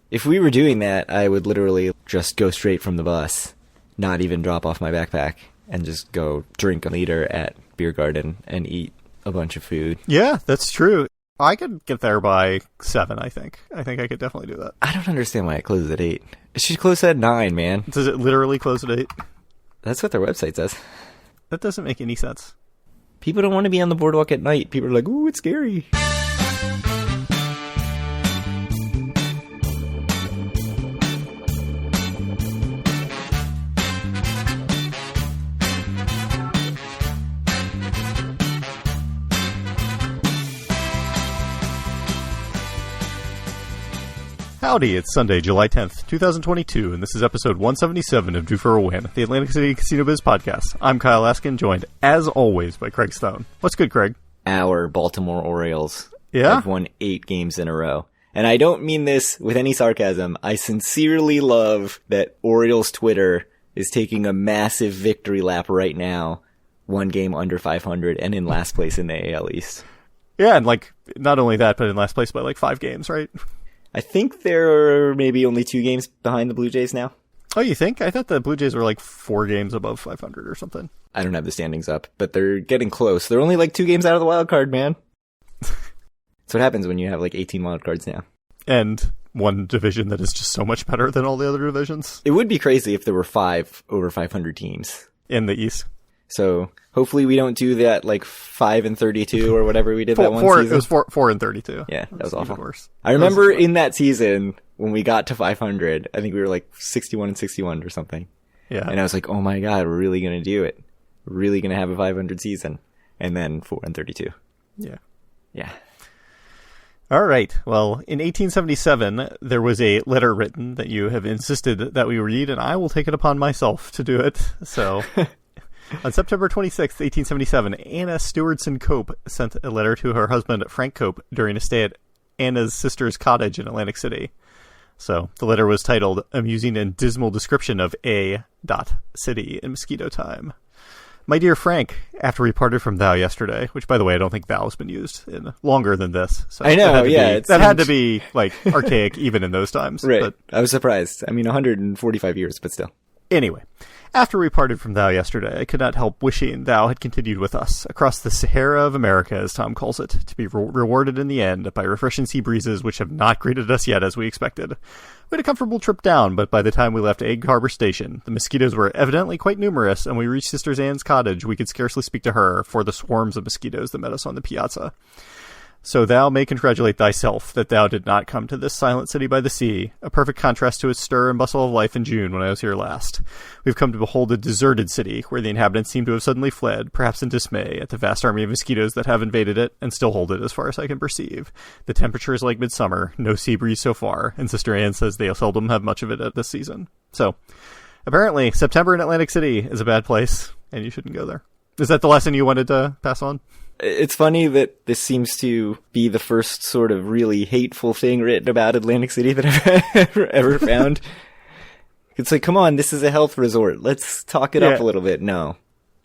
If we were doing that, I would literally just go straight from the bus, not even drop off my backpack, and just go drink a liter at Beer Garden and eat a bunch of food. Yeah, that's true. I could get there by 7, I think. I think I could definitely do that. I don't understand why it closes at 8. It should close at 9, man. Does it literally close at 8? That's what their website says. That doesn't make any sense. People don't want to be on the boardwalk at night. People are like, ooh, it's scary. Howdy, it's Sunday, July 10th, 2022, and this is episode 177 of Due for a Win, the Atlantic City Casino Biz podcast. I'm Kyle Askin, joined, as always, by Craig Stone. What's good, Craig? Our Baltimore Orioles have won 8 games in a row. And I don't mean this with any sarcasm. I sincerely love that Orioles Twitter is taking a massive victory lap right now, 1 game under 500, and in last place in the AL East. Yeah, and not only that, but in last place by 5 games, right? I think they're maybe only 2 games behind the Blue Jays now. Oh, you think? I thought the Blue Jays were 4 games above 500 or something. I don't have the standings up, but they're getting close. They're only 2 games out of the wild card, man. That's what happens when you have 18 wild cards now. And one division that is just so much better than all the other divisions. It would be crazy if there were 5 over 500 teams. In the East. So hopefully we don't do that 5 and 32 or whatever we did that one season. It was 4 and 32. Yeah, that was awful. Worse. I remember in that season when we got to 500, I think we were 61 and 61 or something. Yeah. And I was like, oh my God, we're really going to do it. We're really going to have a 500 season. And then 4 and 32. Yeah. Yeah. All right. Well, in 1877, there was a letter written that you have insisted that we read, and I will take it upon myself to do it. So... On September 26, 1877, Anna Stewardson Cope sent a letter to her husband, Frank Cope, during a stay at Anna's sister's cottage in Atlantic City. So, the letter was titled, Amusing and Dismal Description of A. City in Mosquito Time. My dear Frank, after we parted from thou yesterday, which, by the way, I don't think thou has been used in longer than this. So I know, that had to be, archaic even in those times. Right. But, I was surprised. 145 years, but still. Anyway, after we parted from thou yesterday, I could not help wishing thou had continued with us, across the Sahara of America, as Tom calls it, to be rewarded in the end by refreshing sea breezes which have not greeted us yet as we expected. We had a comfortable trip down, but by the time we left Egg Harbor Station, the mosquitoes were evidently quite numerous, and we reached Sister Anne's cottage, we could scarcely speak to her for the swarms of mosquitoes that met us on the piazza. So thou may congratulate thyself that thou did not come to this silent city by the sea, a perfect contrast to its stir and bustle of life in June when I was here last. We've come to behold a deserted city, where the inhabitants seem to have suddenly fled, perhaps in dismay, at the vast army of mosquitoes that have invaded it, and still hold it as far as I can perceive. The temperature is like midsummer, no sea breeze so far, and Sister Anne says they seldom have much of it at this season. So, apparently, September in Atlantic City is a bad place, and you shouldn't go there. Is that the lesson you wanted to pass on? It's funny that this seems to be the first sort of really hateful thing written about Atlantic City that I've ever found. It's come on, this is a health resort. Let's talk it up a little bit. No,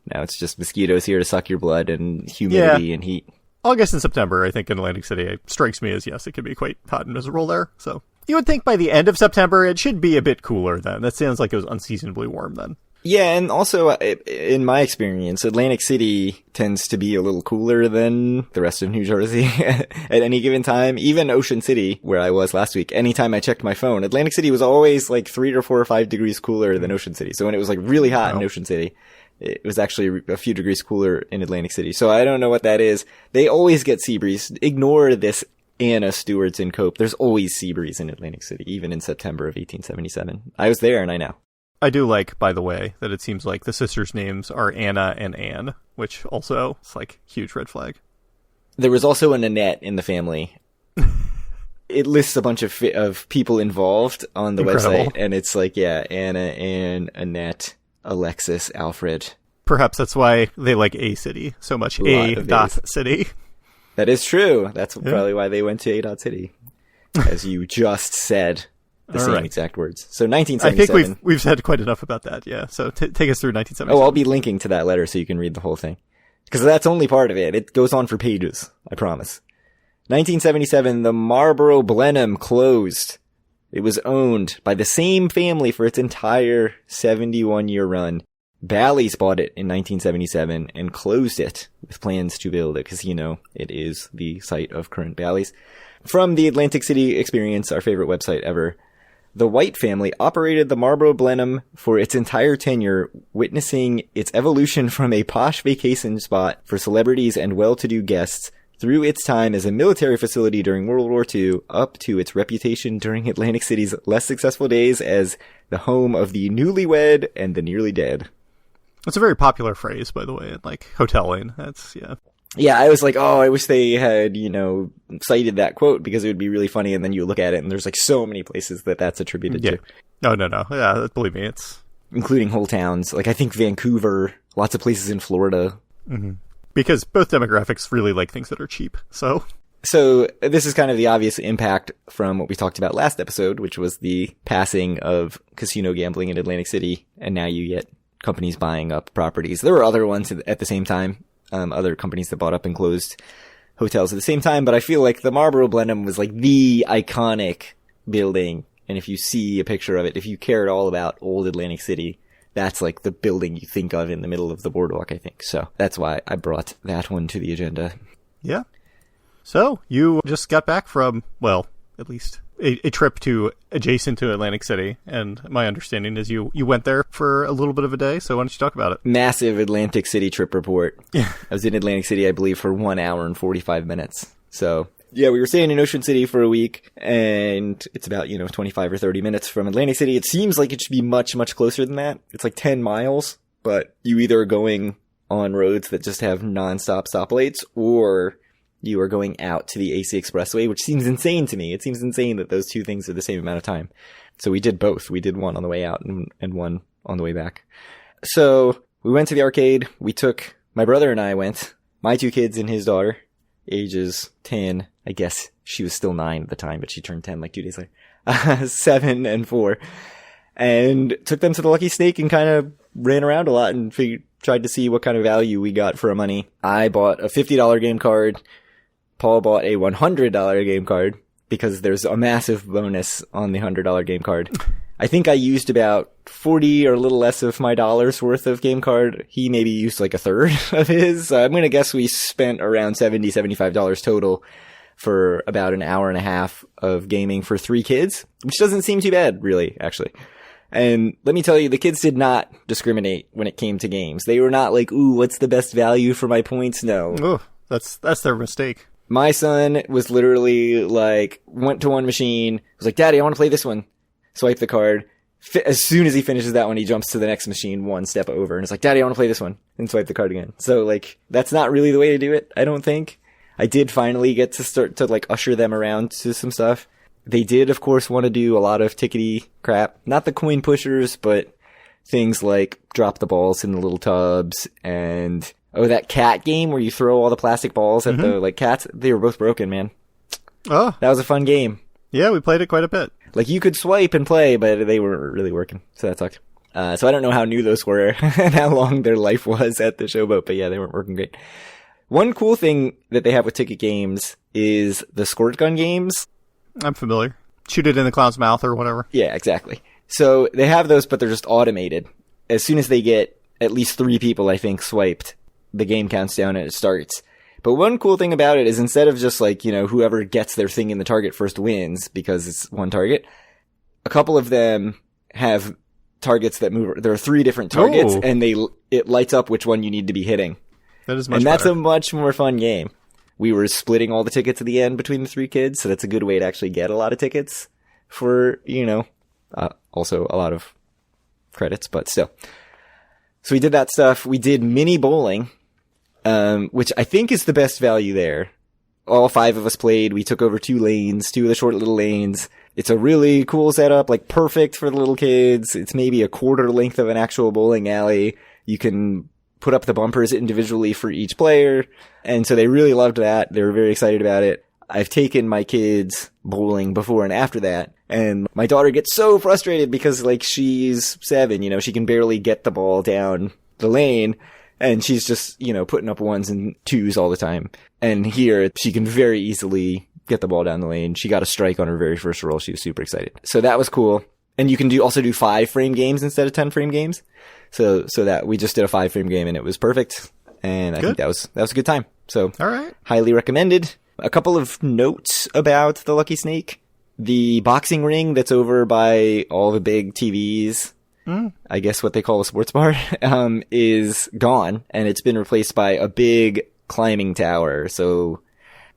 it's just mosquitoes here to suck your blood and humidity and heat. August and September, I think, in Atlantic City strikes me as, yes, it can be quite hot and miserable there. So you would think by the end of September, it should be a bit cooler then. That sounds like it was unseasonably warm then. Yeah, and also, in my experience, Atlantic City tends to be a little cooler than the rest of New Jersey at any given time. Even Ocean City, where I was last week, anytime I checked my phone, Atlantic City was always 3 or 4 or 5 degrees cooler than Ocean City. So when it was really hot in Ocean City, it was actually a few degrees cooler in Atlantic City. So I don't know what that is. They always get sea breeze. Ignore this Anna Stewardson Cope. There's always sea breeze in Atlantic City, even in September of 1877. I was there and I know. I do like, by the way, that it seems like the sisters' names are Anna and Anne, which also is huge red flag. There was also an Annette in the family. It lists a bunch of people involved on the website, and it's Anna, Anne, Annette, Alexis, Alfred. Perhaps that's why they like A City so much. City. That is true. That's probably why they went to A City, as you just said. The same exact words. So 1977. I think we've said quite enough about that, yeah. So take us through 1977. Oh, I'll be linking to that letter so you can read the whole thing. Because that's only part of it. It goes on for pages, I promise. 1977, the Marlboro Blenheim closed. It was owned by the same family for its entire 71-year run. Bally's bought it in 1977 and closed it with plans to build a casino. It is the site of current Bally's. From the Atlantic City Experience, our favorite website ever, the White family operated the Marlboro Blenheim for its entire tenure, witnessing its evolution from a posh vacation spot for celebrities and well-to-do guests through its time as a military facility during World War II up to its reputation during Atlantic City's less successful days as the home of the newlywed and the nearly dead. It's a very popular phrase, by the way, like hoteling. That's, yeah. Yeah, I was like, oh, I wish they had, cited that quote because it would be really funny. And then you look at it and there's like so many places that that's attributed to. No. Yeah, believe me, it's... Including whole towns. Like, I think Vancouver, lots of places in Florida. Mm-hmm. Because both demographics really like things that are cheap, so... So this is kind of the obvious impact from what we talked about last episode, which was the passing of casino gambling in Atlantic City. And now you get companies buying up properties. There were other ones at the same time, other companies that bought up and closed hotels at the same time, but I feel like the Marlboro Blenheim was like the iconic building, and if you see a picture of it, if you care at all about old Atlantic City, that's like the building you think of in the middle of the boardwalk, I think. So that's why I brought that one to the agenda. Yeah. So you just got back from, well, at least a trip to adjacent to Atlantic City, and my understanding is you went there for a little bit of a day, so why don't you talk about it? Massive Atlantic City trip report. Yeah. I was in Atlantic City, I believe, for 1 hour and 45 minutes. So, yeah, we were staying in Ocean City for a week, and it's about, 25 or 30 minutes from Atlantic City. It seems like it should be much, much closer than that. It's like 10 miles, but you either are going on roads that just have nonstop stoplights, or you are going out to the AC Expressway, which seems insane to me. It seems insane that those two things are the same amount of time. So we did both. We did one on the way out and one on the way back. So we went to the arcade. My brother and I went, my two kids and his daughter, ages 10. I guess she was still 9 at the time, but she turned 10 like 2 days later. 7 and 4. And took them to the Lucky Snake and kind of ran around a lot and tried to see what kind of value we got for our money. I bought a $50 game card. Paul bought a $100 game card because there's a massive bonus on the $100 game card. I think I used about 40 or a little less of my dollars worth of game card. He maybe used like a third of his. I'm going to guess we spent around $70, $75 total for about an hour and a half of gaming for 3 kids, which doesn't seem too bad, really, actually. And let me tell you, the kids did not discriminate when it came to games. They were not like, ooh, what's the best value for my points? No. Oh, that's their mistake. My son was literally like, went to one machine, was like, Daddy, I want to play this one. Swipe the card. As soon as he finishes that one, he jumps to the next machine one step over and it's like, Daddy, I want to play this one. And swipe the card again. So like, that's not really the way to do it, I don't think. I did finally get to start to like usher them around to some stuff. They did, of course, want to do a lot of tickety crap. Not the coin pushers, but things like drop the balls in the little tubs and... Oh, that cat game where you throw all the plastic balls at the, like, cats? They were both broken, man. Oh. That was a fun game. Yeah, we played it quite a bit. Like, you could swipe and play, but they weren't really working. So that sucked. So I don't know how new those were and how long their life was at the showboat, but yeah, they weren't working great. One cool thing that they have with ticket games is the squirt gun games. I'm familiar. Shoot it in the clown's mouth or whatever. Yeah, exactly. So they have those, but they're just automated. As soon as they get at least 3 people, I think, swiped, the game counts down and it starts. But one cool thing about it is instead of just like, whoever gets their thing in the target first wins because it's one target, a couple of them have targets that move. There are 3 different targets and it lights up which one you need to be hitting. That is much And that's better. a much more fun game. We were splitting all the tickets at the end between the 3 kids, so that's a good way to actually get a lot of tickets for, also a lot of credits, but still. So we did that stuff. We did mini bowling, which I think is the best value there. All 5 of us played. We took over 2 lanes, 2 of the short little lanes. It's a really cool setup, like perfect for the little kids. It's maybe a quarter length of an actual bowling alley. You can put up the bumpers individually for each player. And so they really loved that. They were very excited about it. I've taken my kids bowling before and after that. And my daughter gets so frustrated because like she's 7, she can barely get the ball down the lane. And she's just, putting up 1s and 2s all the time. And here she can very easily get the ball down the lane. She got a strike on her very first roll. She was super excited. So that was cool. And you can also do 5-frame games instead of 10-frame games. So that we just did a 5-frame game and it was perfect. And I think that was a good time. So all right. Highly recommended. A couple of notes about the Lucky Snake. The boxing ring that's over by all the big TVs, I guess what they call a sports bar, is gone. And it's been replaced by a big climbing tower. So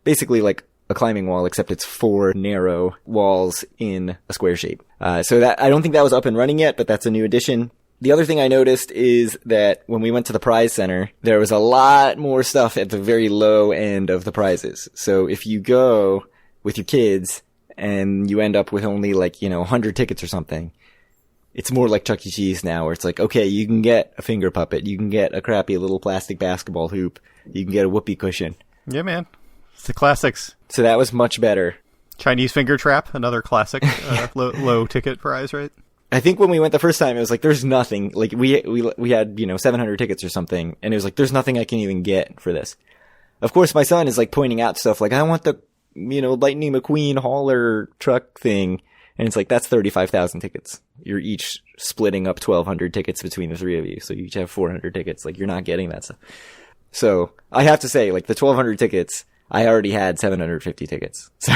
basically like a climbing wall, except it's 4 narrow walls in a square shape. So that, I don't think that was up and running yet, but that's a new addition. The other thing I noticed is that when we went to the prize center, there was a lot more stuff at the very low end of the prizes. So if you go with your kids and you end up with only like, 100 tickets or something, it's more like Chuck E. Cheese now, where it's like, okay, you can get a finger puppet, you can get a crappy little plastic basketball hoop, you can get a whoopee cushion. Yeah, man. It's the classics. So that was much better. Chinese finger trap, another classic low ticket prize, right? I think when we went the first time, it was like, there's nothing. Like, we had, 700 tickets or something, and it was like, there's nothing I can even get for this. Of course, my son is like pointing out stuff like, I want the, Lightning McQueen hauler truck thing. And it's like, that's 35,000 tickets. You're each splitting up 1,200 tickets between the 3 of you. So you each have 400 tickets. Like, you're not getting that stuff. So I have to say, like, the 1,200 tickets, I already had 750 tickets. So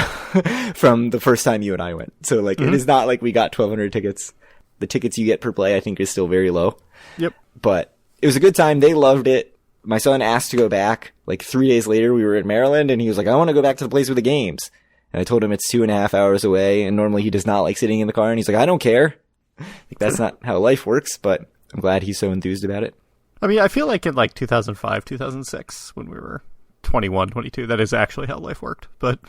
from the first time you and I went. So like, It is not like we got 1,200 tickets. The tickets you get per play, I think, is still very low. Yep. But it was a good time. They loved it. My son asked to go back. Like 3 days later, we were in Maryland, and he was like, I want to go back to the place with the games. And I told him it's 2.5 hours away, and normally he does not like sitting in the car, and he's like, I don't care. Like, that's not how life works, but I'm glad he's so enthused about it. I mean, I feel like in like 2005, 2006, when we were 21, 22, that is actually how life worked, but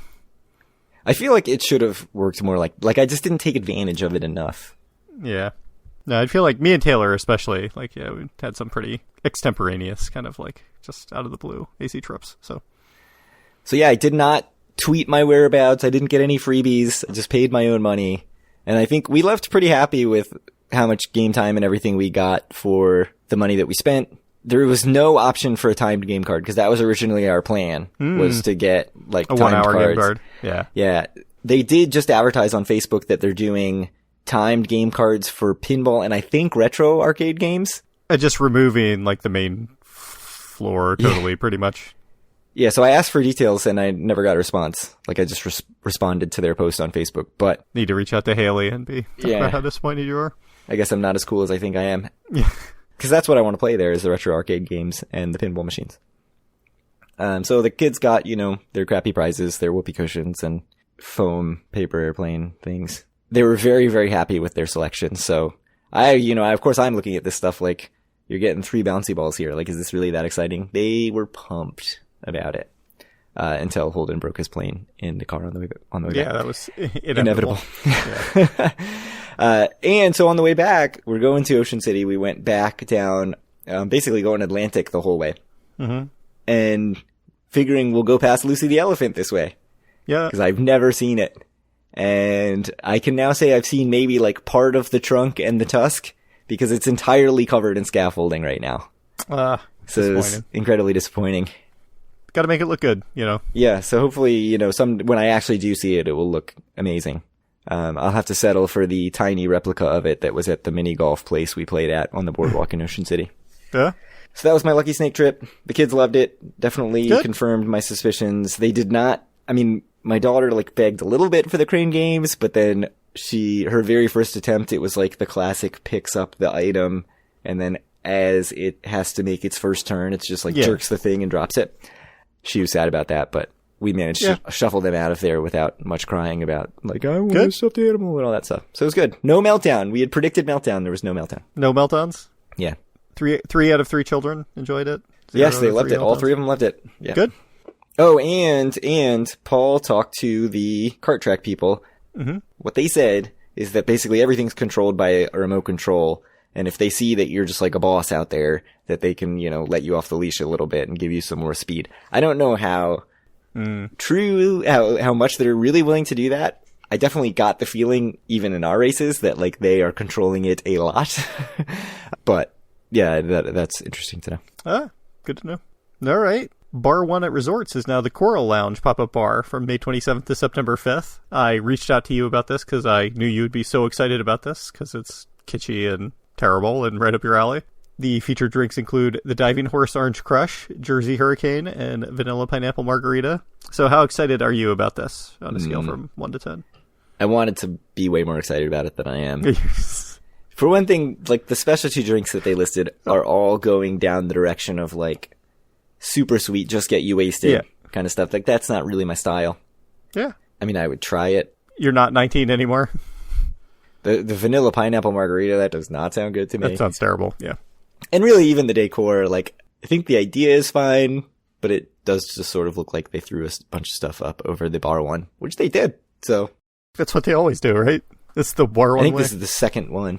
I feel like it should have worked more like I just didn't take advantage of it enough. Yeah. No, I feel like me and Taylor especially, like, yeah, we had some pretty extemporaneous kind of like just out of the blue AC trips. So yeah, I did not tweet my whereabouts. I didn't get any freebies. I just paid my own money. And I think we left pretty happy with how much game time and everything we got for the money that we spent. There was no option for a timed game card because that was originally our plan, was to get like a timed 1 hour cards. game card. Yeah. Yeah. They did just advertise on Facebook that they're doing timed game cards for pinball and I think retro arcade games. Just removing like the main floor totally, pretty much. Yeah, so I asked for details and I never got a response. Like I just responded to their post on Facebook, but need to reach out to Haley and talk about how disappointed you are. I guess I'm not as cool as I think I am. Yeah. Because that's what I want to play there is the retro arcade games and the pinball machines. So the kids got, their crappy prizes, their whoopee cushions and foam paper airplane things. They were very, very happy with their selection. So of course I'm looking at this stuff like, you're getting 3 bouncy balls here. Like, is this really that exciting? They were pumped about it. Until Holden broke his plane in the car on the way back. Yeah, that was inevitable. And so on the way back, we're going to Ocean City. We went back down, basically going Atlantic the whole way. Mm-hmm. And figuring we'll go past Lucy the Elephant this way. Yeah. Because I've never seen it. And I can now say I've seen maybe like part of the trunk and the tusk because it's entirely covered in scaffolding right now. So it's incredibly disappointing. Got to make it look good, Yeah, so hopefully, when I actually do see it, it will look amazing. I'll have to settle for the tiny replica of it that was at the mini golf place we played at on the boardwalk in Ocean City. Yeah. So that was my Lucky Snake trip. The kids loved it. Definitely Good. Confirmed my suspicions. They did not, my daughter begged a little bit for the crane games, but then her very first attempt, it was like the classic picks up the item and then as it has to make its first turn, it's just jerks the thing and drops it. She was sad about that, but we managed to shuffle them out of there without much crying about, I want to stuff the animal and all that stuff. So it was good. No meltdown. We had predicted meltdown. There was no meltdown. No meltdowns? Yeah. 3 out of 3 children enjoyed it? Yes, they loved it. All 3 of them loved it. Yeah. Good. Oh, and Paul talked to the kart track people. Mm-hmm. What they said is that basically everything's controlled by a remote control. And if they see that you're just like a boss out there, that they can, let you off the leash a little bit and give you some more speed. I don't know how true, how much they're really willing to do that. I definitely got the feeling, even in our races, that they are controlling it a lot. But yeah, that's interesting to know. Good to know. All right. Bar 1 at Resorts is now the Coral Lounge pop-up bar from May 27th to September 5th. I reached out to you about this because I knew you'd be so excited about this because it's kitschy and terrible and right up your alley. The featured drinks include the Diving Horse Orange Crush, Jersey Hurricane, and Vanilla Pineapple Margarita. So how excited are you about this on a scale from 1 to 10? I wanted to be way more excited about it than I am. For one thing, like, the specialty drinks that they listed are all going down the direction of, like, super sweet, just get you wasted kind of stuff. Like, that's not really my style. Yeah. I mean, I would try it. You're not 19 anymore? The vanilla pineapple margarita, that does not sound good to me. That sounds terrible, yeah. And really, even the decor, like, I think the idea is fine, but it does just sort of look like they threw a bunch of stuff up over the bar one, which they did, so. That's what they always do, right? It's the bar one. I think this is the second one.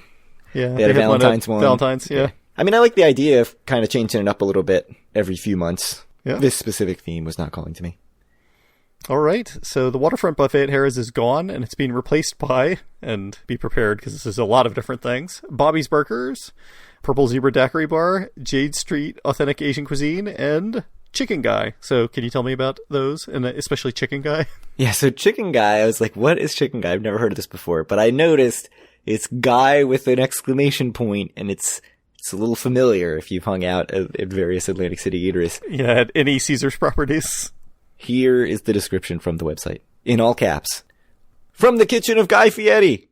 Yeah. They had a Valentine's one. Valentine's, yeah. I mean, I like the idea of kind of changing it up a little bit every few months. Yeah. This specific theme was not calling to me. All right. So the waterfront buffet at Harrah's is gone, and it's being replaced by, and be prepared because this is a lot of different things, Bobby's Burgers, Purple Zebra Daiquiri Bar, Jade Street Authentic Asian Cuisine, and Chicken Guy. So can you tell me about those, and especially Chicken Guy? Yeah, so Chicken Guy, I was like, what is Chicken Guy? I've never heard of this before, but I noticed it's Guy with an exclamation point, and it's a little familiar if you've hung out at various Atlantic City eateries. Yeah, at any Caesar's properties. Here is the description from the website, in all caps. From the kitchen of Guy Fieri,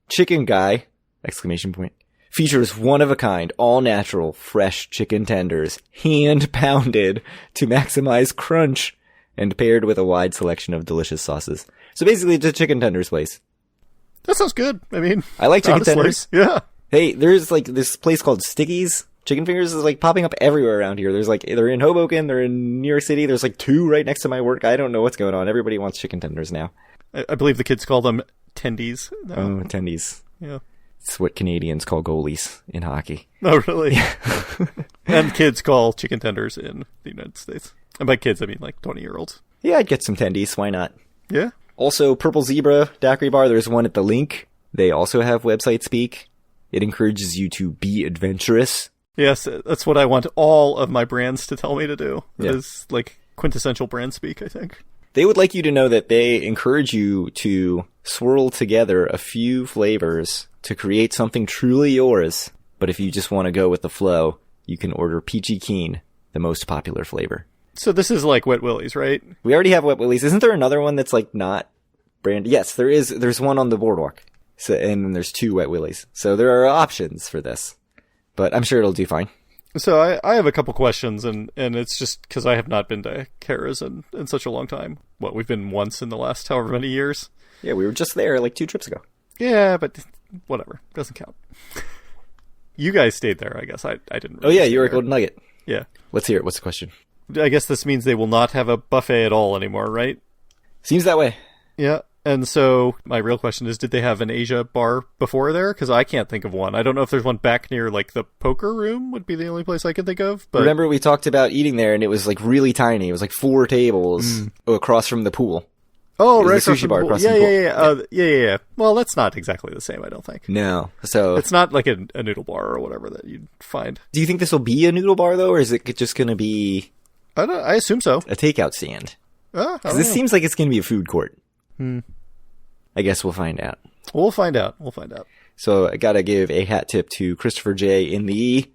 Chicken Guy, exclamation point, features one-of-a-kind, all-natural, fresh chicken tenders, hand-pounded to maximize crunch, and paired with a wide selection of delicious sauces. So basically, it's a chicken tenders place. That sounds good. I mean, I like chicken honestly, tenders. Yeah. Hey, there's like this place called Sticky's. Chicken fingers is like popping up everywhere around here. There's like, they're in Hoboken, they're in New York City. There's like 2 right next to my work. I don't know what's going on. Everybody wants chicken tenders now. I believe the kids call them tendies. No. Oh, tendies. Yeah. It's what Canadians call goalies in hockey. Oh, really? And kids call chicken tenders in the United States. And by kids, I mean like 20-year-olds. Yeah, I'd get some tendies. Why not? Yeah. Also, Purple Zebra Daiquiri Bar. There's one at the Link. They also have website speak. It encourages you to be adventurous. Yes, that's what I want all of my brands to tell me to do. Yeah. It is like quintessential brand speak, I think. They would like you to know that they encourage you to swirl together a few flavors to create something truly yours. But if you just want to go with the flow, you can order Peachy Keen, the most popular flavor. So this is like Wet Willie's, right? We already have Wet Willie's. Isn't there another one that's like not branded? Yes, there is. There's one on the boardwalk. So, and then there's 2 Wet Willies. So there are options for this. But I'm sure it'll do fine. So I have a couple questions, and it's just because I have not been to Harrah's in such a long time. What, we've been once in the last however many years? Yeah, we were just there like 2 trips ago. Yeah, but whatever. Doesn't count. You guys stayed there, I guess. I didn't really. Oh, yeah, you were at Golden Nugget. Yeah. Let's hear it. What's the question? I guess this means they will not have a buffet at all anymore, right? Seems that way. Yeah. And so my real question is, did they have an Asia bar before there? Because I can't think of one. I don't know if there's one back near like the poker room would be the only place I can think of. But remember we talked about eating there and it was like really tiny. It was like 4 tables across from the pool. Oh, right. The sushi bar across yeah, from the pool. Yeah. Well, that's not exactly the same, I don't think. No. So it's not like a noodle bar or whatever that you'd find. Do you think this will be a noodle bar though, or is it just going to be I assume so. A takeout stand. Because this seems like it's going to be a food court. I guess we'll find out. We'll find out. So I gotta give a hat tip to Christopher J. in the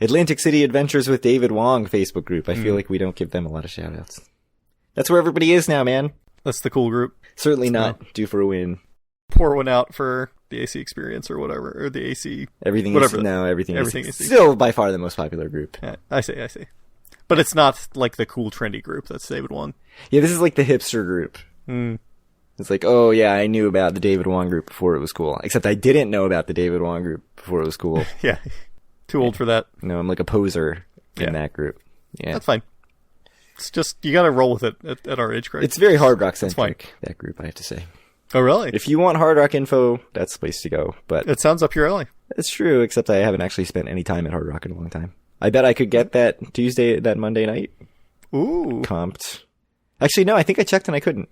Atlantic City Adventures with David Wong Facebook group. I feel like we don't give them a lot of shout outs. That's where everybody is now, man. That's the cool group. Certainly not due for a win. Pour one out for the AC experience or whatever, or the AC. Everything is AC. Still by far the most popular group. Yeah, I see. But it's not like the cool trendy group. That's David Wong. Yeah, this is like the hipster group. It's like, oh yeah, I knew about the David Wong group before it was cool. Except I didn't know about the David Wong group before it was cool. Yeah. Too old for that. No, I'm like a poser in that group. Yeah. That's fine. It's just, you gotta roll with it at our age, Greg. It's very Hard Rock centric, that group, I have to say. Oh, really? If you want Hard Rock info, that's the place to go. But it sounds up your alley. It's true, except I haven't actually spent any time at Hard Rock in a long time. I bet I could get that Monday night. Ooh. Comped. Actually, no, I think I checked and I couldn't.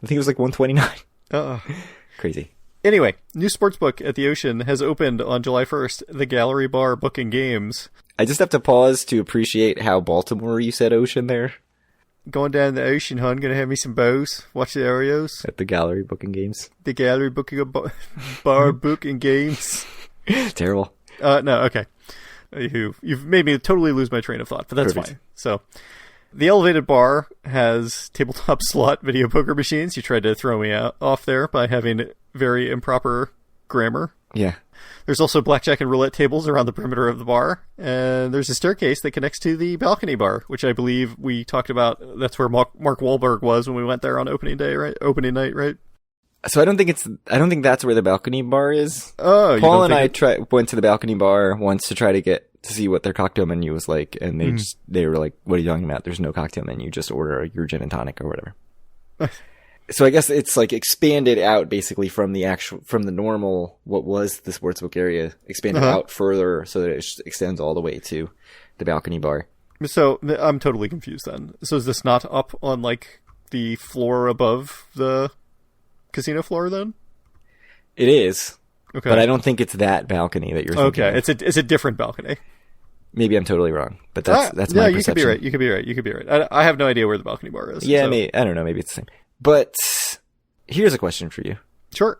I think it was like $129. Uh-oh. Crazy. Anyway, new sportsbook at the Ocean has opened on July 1st, the Gallery Bar Booking Games. I just have to pause to appreciate how Baltimore you said Ocean there. Going down the ocean, hon. Gonna have me some bows. Watch the Oreos. At the Gallery Booking Games. The Gallery Booking Bar Booking Games. Terrible. No, okay. You've made me totally lose my train of thought, but that's Perfect. fine. So, the elevated bar has tabletop slot video poker machines. You tried to throw me off there by having very improper grammar. Yeah. There's also blackjack and roulette tables around the perimeter of the bar, and there's a staircase that connects to the balcony bar, which I believe we talked about. That's where Mark Wahlberg was when we went there on opening day, right? Opening night, right? So I don't think that's where the balcony bar is. Oh, Paul and I went to the balcony bar once to try to get to see what their cocktail menu was like, and they were like, "What are you talking about? There's no cocktail menu. Just order your gin and tonic or whatever." So I guess it's like expanded out basically from the normal, what was the sportsbook area, expanded out further so that it extends all the way to the balcony bar. So I'm totally confused then. So is this not up on like the floor above the casino floor then? It is. Okay. But I don't think it's that balcony that you're thinking of. It's a different balcony. Maybe I'm totally wrong, but that's my perception. You could be right. I have no idea where the balcony bar is. Yeah, so. I don't know, maybe it's the same. But here's a question for you. Sure.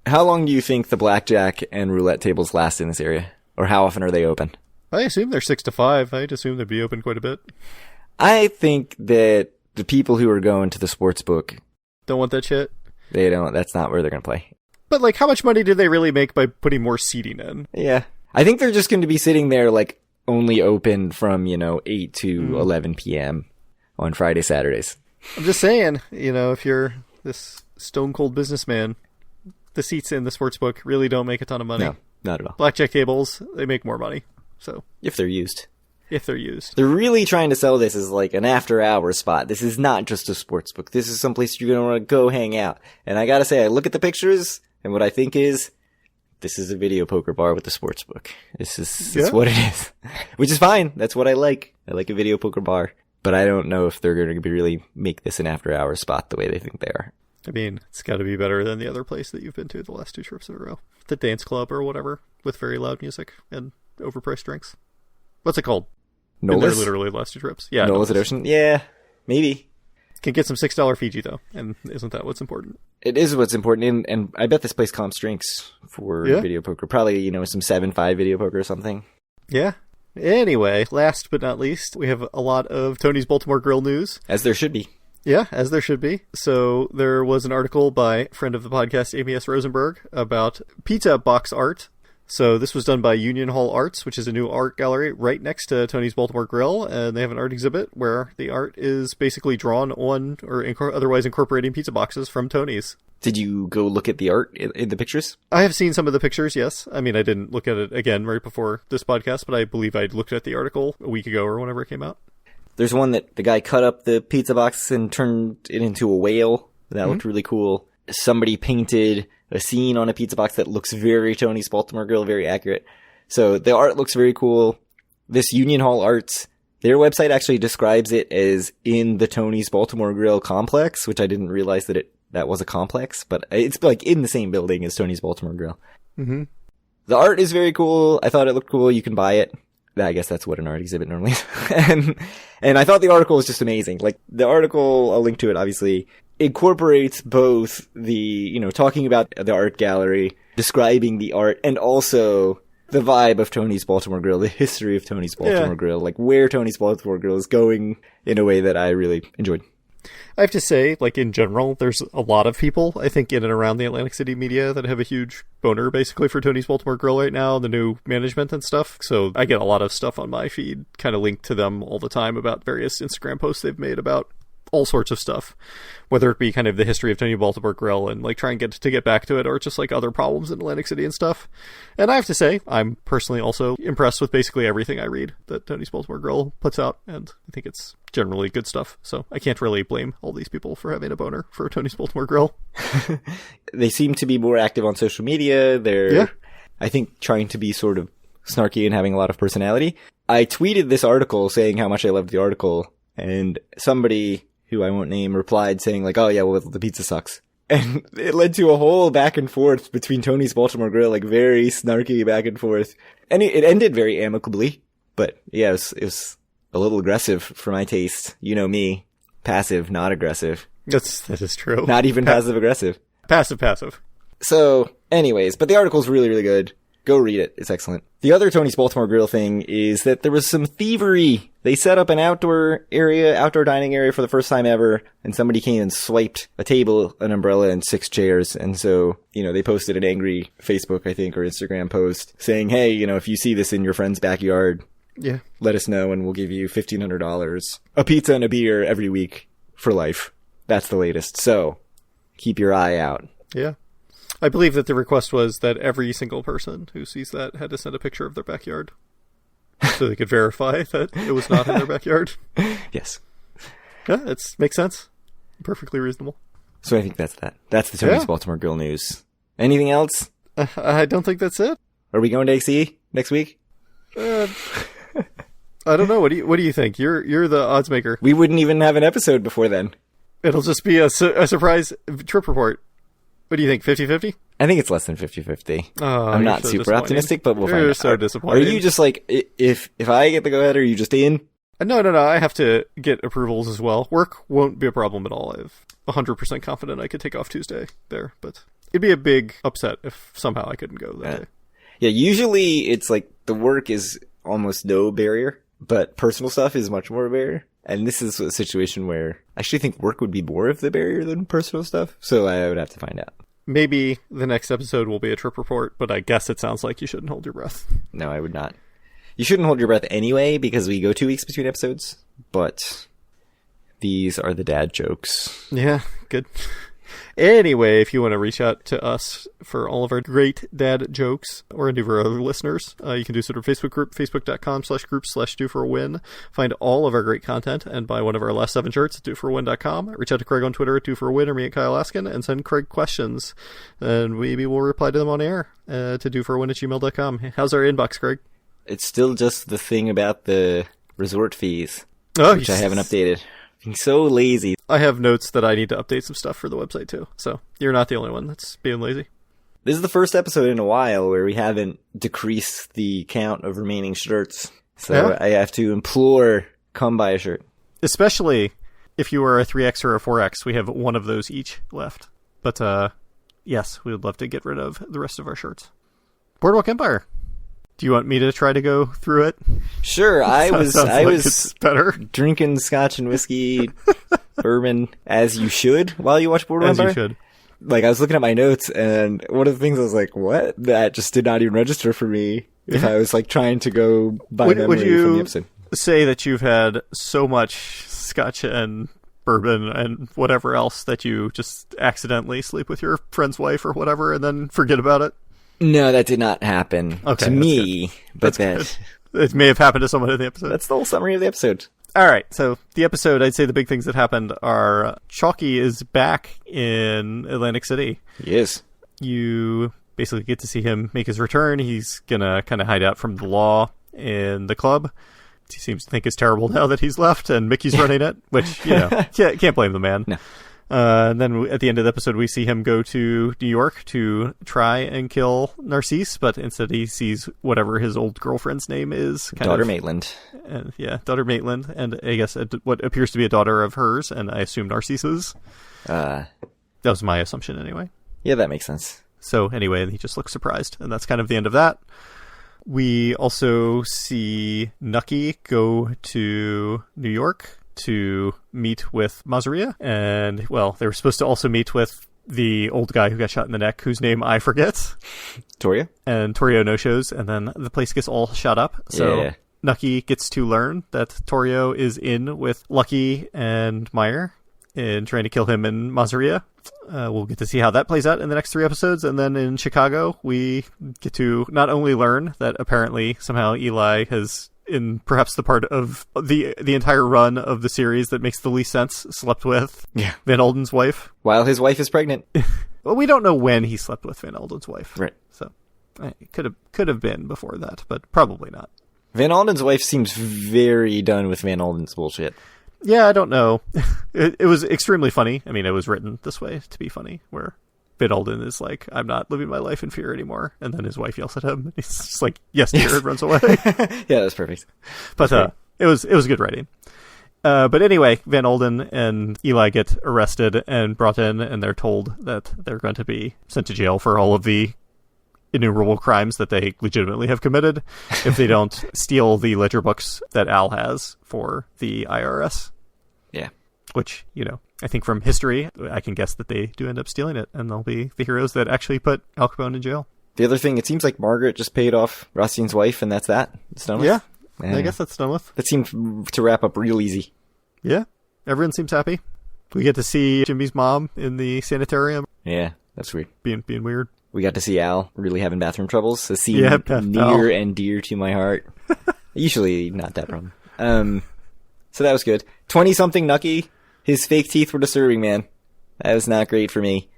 How long do you think the blackjack and roulette tables last in this area? Or how often are they open? I assume they're 6 to 5. I'd assume they'd be open quite a bit. I think that the people who are going to the sports book don't want that shit. That's not where they're going to play. But like, how much money did they really make by putting more seating in? Yeah. I think they're just going to be sitting there like only open from, 8 to 11 p.m. on Friday, Saturdays. I'm just saying, if you're this stone cold businessman, the seats in the sportsbook really don't make a ton of money. No, not at all. Blackjack tables, they make more money. So if they're used. They're really trying to sell this as like an after-hours spot. This is not just a sportsbook. This is someplace you're going to want to go hang out. And I got to say, I look at the pictures, and what I think is, this is a video poker bar with a sportsbook. This is what it is. Which is fine. That's what I like. I like a video poker bar. But I don't know if they're going to really make this an after-hours spot the way they think they are. I mean, it's got to be better than the other place that you've been to the last 2 trips in a row. The dance club or whatever, with very loud music and overpriced drinks. What's it called? Nola's? Been there literally the last 2 trips. Yeah, Nola's at Ocean? Yeah, maybe. Can get some $6 Fiji, though, and isn't that what's important? It is what's important, and I bet this place comps drinks for video poker. Probably, some 7.5 video poker or something. Yeah. Anyway, last but not least, we have a lot of Tony's Baltimore Grill news. As there should be. Yeah, as there should be. So there was an article by friend of the podcast, Amy S. Rosenberg, about pizza box art. So this was done by Union Hall Arts, which is a new art gallery right next to Tony's Baltimore Grill, and they have an art exhibit where the art is basically drawn on or otherwise incorporating pizza boxes from Tony's. Did you go look at the art in the pictures? I have seen some of the pictures, yes. I mean, I didn't look at it again right before this podcast, but I believe I looked at the article a week ago or whenever it came out. There's one that the guy cut up the pizza box and turned it into a whale. That looked really cool. Somebody painted a scene on a pizza box that looks very Tony's Baltimore Grill, very accurate. So the art looks very cool. This Union Hall Arts, their website actually describes it as in the Tony's Baltimore Grill complex, which I didn't realize that was a complex, but it's like in the same building as Tony's Baltimore Grill. Mm-hmm. The art is very cool. I thought it looked cool. You can buy it. I guess that's what an art exhibit normally is. and I thought the article was just amazing. Like, the article, I'll link to it, obviously, incorporates both the, talking about the art gallery, describing the art, and also the vibe of Tony's Baltimore Grill, the history of Tony's Baltimore Grill, like where Tony's Baltimore Grill is going in a way that I really enjoyed. I have to say, like, in general, there's a lot of people, I think, in and around the Atlantic City media that have a huge boner, basically, for Tony's Baltimore Grill right now, the new management and stuff. So I get a lot of stuff on my feed, kind of linked to them all the time about various Instagram posts they've made about all sorts of stuff, whether it be kind of the history of Tony Baltimore Grill and like trying to get back to it, or just like other problems in Atlantic City and stuff. And I have to say, I'm personally also impressed with basically everything I read that Tony's Baltimore Grill puts out, and I think it's generally good stuff. So I can't really blame all these people for having a boner for Tony's Baltimore Grill. They seem to be more active on social media. They're, I think, trying to be sort of snarky and having a lot of personality. I tweeted this article saying how much I loved the article, and somebody who I won't name replied saying like, oh yeah, well, the pizza sucks. And it led to a whole back and forth between Tony's Baltimore Grill, like very snarky back and forth. And it ended very amicably, but yeah, it was a little aggressive for my taste. You know me, passive, not aggressive. That is true. Not even passive aggressive. Passive. So, anyways, but the article's really, really good. Go read it. It's excellent. The other Tony's Baltimore Grill thing is that there was some thievery. They set up an outdoor dining area for the first time ever, and somebody came and swiped a table, an umbrella, and 6 chairs. And so, they posted an angry Facebook, I think, or Instagram post saying, hey, if you see this in your friend's backyard, yeah, let us know and we'll give you $1,500, a pizza and a beer every week for life. That's the latest. So, keep your eye out. Yeah. I believe that the request was that every single person who sees that had to send a picture of their backyard so they could verify that it was not in their backyard. Yes. Yeah, it makes sense. Perfectly reasonable. So I think that's that. That's the Tony's Baltimore Grill news. Anything else? I don't think that's it. Are we going to XE next week? I don't know. What do you think? You're the odds maker. We wouldn't even have an episode before then. It'll just be a surprise trip report. What do you think, 50-50? I think it's less than 50-50. Oh, I'm not super optimistic, but we'll find out. You're so disappointed. Are you just like, if I get the go-ahead, are you just in? No. I have to get approvals as well. Work won't be a problem at all. I'm 100% confident I could take off Tuesday there, but it'd be a big upset if somehow I couldn't go that day. Yeah, usually it's like the work is almost no barrier, but personal stuff is much more a barrier. And this is a situation where I actually think work would be more of the barrier than personal stuff. So I would have to find out. Maybe the next episode will be a trip report, but I guess it sounds like you shouldn't hold your breath. No, I would not. You shouldn't hold your breath anyway, because we go 2 weeks between episodes. But these are the dad jokes. Yeah, good. Anyway, if you want to reach out to us for all of our great dad jokes or any of our other listeners, you can do so at our Facebook group, facebook.com/group/doforwin. Find all of our great content and buy one of our last 7 shirts at doforwin.com. Reach out to Craig on Twitter at doforwin or me at Kyle Askin and send Craig questions. And maybe we'll reply to them on air to doforwin@gmail.com. How's our inbox, Craig? It's still just the thing about the resort fees, which I haven't updated. Being so lazy. I have notes that I need to update some stuff for the website too. So you're not the only one that's being lazy. This is the first episode in a while where we haven't decreased the count of remaining shirts. So I have to implore, come buy a shirt. Especially if you are a 3X or a 4X. We have one of those each left. But yes, we would love to get rid of the rest of our shirts. Boardwalk Empire. Do you want me to try to go through it? Sure, I was better. Drinking scotch and whiskey, bourbon, as you should, while you watch Boardwalk Empire. As you should. Like, I was looking at my notes, and one of the things I was like, what? That just did not even register for me if I was, like, trying to go by memory from the episode. Say that you've had so much scotch and bourbon and whatever else that you just accidentally sleep with your friend's wife or whatever and then forget about it? No, that did not happen to me, but it may have happened to someone in the episode. That's the whole summary of the episode. All right, so the episode, I'd say the big things that happened are Chalky is back in Atlantic City. He is. You basically get to see him make his return. He's going to kind of hide out from the law in the club. He seems to think it's terrible now that he's left and Mickey's running it, which, can't blame the man. No. And then at the end of the episode, we see him go to New York to try and kill Narcisse, but instead he sees whatever his old girlfriend's name is. Daughter Maitland. Daughter Maitland, and I guess what appears to be a daughter of hers, and I assume Narcisse's. That was my assumption anyway. Yeah, that makes sense. So anyway, he just looks surprised, and that's kind of the end of that. We also see Nucky go to New York to meet with Mazaria, and well, they were supposed to also meet with the old guy who got shot in the neck, whose name I forget. Torio? And Torio no-shows, and then the place gets all shut up. So Nucky gets to learn that Torio is in with Lucky and Meyer in trying to kill him and Mazaria. We'll get to see how that plays out in the next 3 episodes, and then in Chicago, we get to not only learn that apparently somehow Eli has, in perhaps the part of the entire run of the series that makes the least sense, slept with Van Alden's wife. While his wife is pregnant. Well, we don't know when he slept with Van Alden's wife. Right. So it could have been before that, but probably not. Van Alden's wife seems very done with Van Alden's bullshit. Yeah, I don't know. It was extremely funny. I mean, it was written this way to be funny, where Vin Alden is like, I'm not living my life in fear anymore. And then his wife yells at him. And he's just like, yes, dear, and runs away. Yeah, that's perfect. But it was good writing. But anyway, Van Alden and Eli get arrested and brought in, and they're told that they're going to be sent to jail for all of the innumerable crimes that they legitimately have committed if they don't steal the ledger books that Al has for the IRS. Yeah. Which, I think from history, I can guess that they do end up stealing it, and they'll be the heroes that actually put Al Capone in jail. The other thing, it seems like Margaret just paid off Rothstein's wife, and that's that. It's done with. Yeah. I guess that's done with. That seemed to wrap up real easy. Yeah. Everyone seems happy. We get to see Jimmy's mom in the sanitarium. Yeah, that's weird. Being weird. We got to see Al really having bathroom troubles. A scene near and dear to my heart. Usually not that problem. So that was good. 20-something Nucky. His fake teeth were disturbing, man. That was not great for me.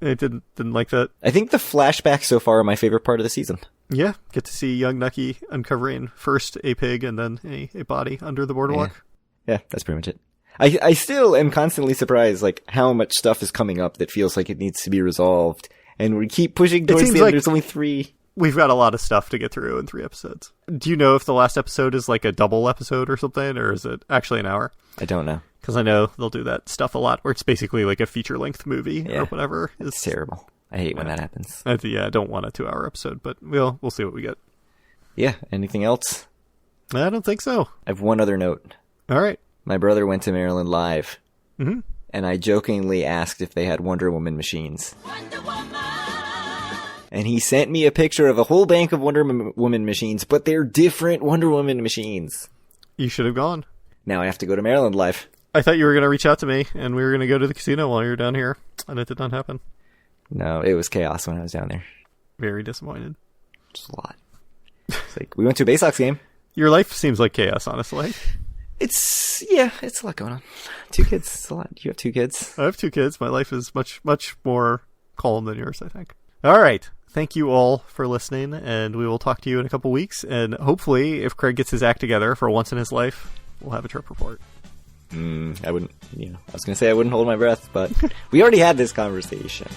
I didn't like that. I think the flashbacks so far are my favorite part of the season. Yeah, get to see young Nucky uncovering first a pig and then a body under the boardwalk. Yeah, that's pretty much it. I still am constantly surprised, like, how much stuff is coming up that feels like it needs to be resolved. And we keep pushing towards the end. There's only 3. We've got a lot of stuff to get through in 3 episodes. Do you know if the last episode is like a double episode or something, or is it actually an hour? I don't know. Because I know they'll do that stuff a lot, where it's basically like a feature-length movie or whatever. It's terrible. I hate when that happens. I don't want a 2-hour episode, but we'll see what we get. Yeah, anything else? I don't think so. I have one other note. All right. My brother went to Maryland Live, mm-hmm. and I jokingly asked if they had Wonder Woman machines. Wonder Woman! And he sent me a picture of a whole bank of Wonder Woman machines, but they're different Wonder Woman machines. You should have gone. Now I have to go to Maryland Live. I thought you were going to reach out to me, and we were going to go to the casino while you were down here, and it did not happen. No, it was chaos when I was down there. Very disappointed. Just a lot. It's like, we went to a Bay Sox game. Your life seems like chaos, honestly. It's a lot going on. 2 kids, it's a lot. You have 2 kids? I have 2 kids. My life is much, much more calm than yours, I think. All right. Thank you all for listening, and we will talk to you in a couple weeks. And hopefully, if Craig gets his act together for once in his life, we'll have a trip report. I wouldn't, I was going to say I wouldn't hold my breath, but we already had this conversation.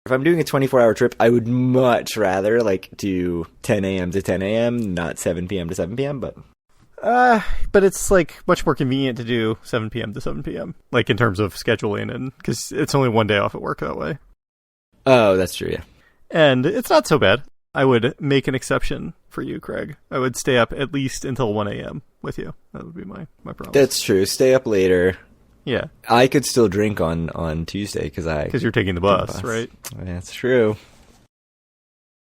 If I'm doing a 24-hour trip, I would much rather do 10 a.m. to 10 a.m., not 7 p.m. to 7 p.m., but it's much more convenient to do 7 p.m. to 7 p.m. In terms of scheduling, and because it's only one day off at work that way. Oh, that's true, yeah. And it's not so bad. I would make an exception for you, Craig. I would stay up at least until 1 a.m. with you. That would be my promise. That's true. Stay up later. Yeah. I could still drink on Tuesday because you're taking the bus, right? That's true.